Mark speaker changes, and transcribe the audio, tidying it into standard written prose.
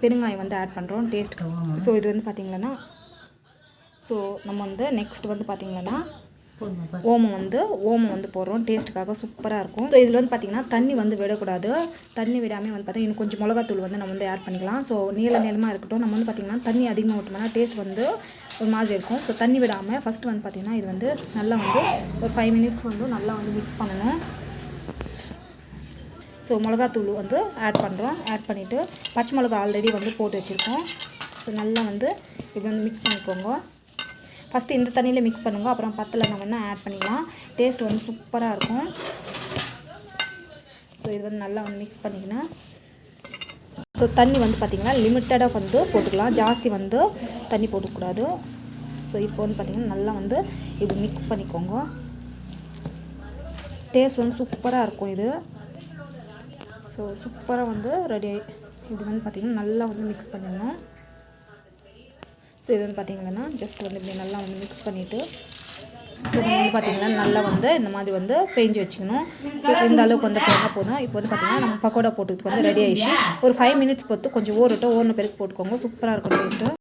Speaker 1: பெருங்காயம் வந்து ஆட் பண்ணுறோம் டேஸ்ட்டுக்கு. ஸோ இது வந்து பார்த்திங்கன்னா ஸோ நம்ம வந்து நெக்ஸ்ட் வந்து பார்த்திங்கன்னா ஓமம் வந்து போடுறோம். டேஸ்ட்டுக்காக சூப்பராக இருக்கும். ஸோ இதில் வந்து பார்த்திங்கன்னா தண்ணி வந்து விடக்கூடாது. தண்ணி விடாமல் வந்து பார்த்திங்கன்னா இன்னும் கொஞ்சம் மிளகாத்தூள் வந்து நம்ம வந்து ஆட் பண்ணிக்கலாம். ஸோ நீளமாக இருக்கட்டும். நம்ம வந்து பார்த்திங்கன்னா தண்ணி அதிகமாக விட்டோம்னா டேஸ்ட் வந்து ஒரு மாதிரி இருக்கும். ஸோ தண்ணி விடாமல் ஃபஸ்ட்டு வந்து பார்த்திங்கன்னா இது வந்து நல்லா வந்து ஒரு 5 மினிட்ஸ் வந்து நல்லா வந்து மிக்ஸ் பண்ணணும். ஸோ மிளகாத்தூள் வந்து ஆட் பண்ணுறோம். ஆட் பண்ணிவிட்டு பச்சை மிளகா ஆல்ரெடி வந்து போட்டு வச்சுருக்கோம். ஸோ நல்லா வந்து இப்படி வந்து மிக்ஸ் பண்ணிக்கோங்க. ஃபஸ்ட்டு இந்த தண்ணியில் மிக்ஸ் பண்ணுங்க. அப்புறம் பத்தில் நம்ம வேணால் ஆட் பண்ணிக்கலாம். டேஸ்ட் வந்து சூப்பராக இருக்கும். ஸோ இது வந்து நல்லா வந்து மிக்ஸ் பண்ணிக்கினேன். ஸோ தண்ணி வந்து பார்த்திங்கன்னா லிமிட்டடாக வந்து போட்டுக்கலாம். ஜாஸ்தி வந்து தண்ணி போட்டுக்கூடாது. ஸோ இப்போ வந்து பார்த்திங்கன்னா நல்லா வந்து இப்படி மிக்ஸ் பண்ணிக்கோங்க. டேஸ்ட் வந்து சூப்பராக இருக்கும் இது. ஸோ சூப்பராக வந்து ரெடி இப்படி வந்து பார்த்திங்கன்னா நல்லா வந்து மிக்ஸ் பண்ணிடணும். ஸோ இது வந்து பார்த்திங்கன்னா ஜஸ்ட் வந்து இப்படி நல்லா வந்து மிக்ஸ் பண்ணிவிட்டு ஸோ நம்ம வந்து பார்த்திங்கன்னா நல்லா வந்து இந்த மாதிரி வந்து பேஞ்சு வச்சுக்கணும். ஸோ இந்த அளவுக்கு வந்து போனால் போதும். இப்போ வந்து பார்த்திங்கன்னா நம்ம பக்கோடா போட்டுறதுக்கு வந்து ரெடி ஆகிடுச்சு. ஒரு 5 மினிட்ஸ் பொறுத்து கொஞ்சம் ஊறட்டும். ஊறின பிறகு போட்டுக்கோங்க. சூப்பராக இருக்கும் டேஸ்ட்டு.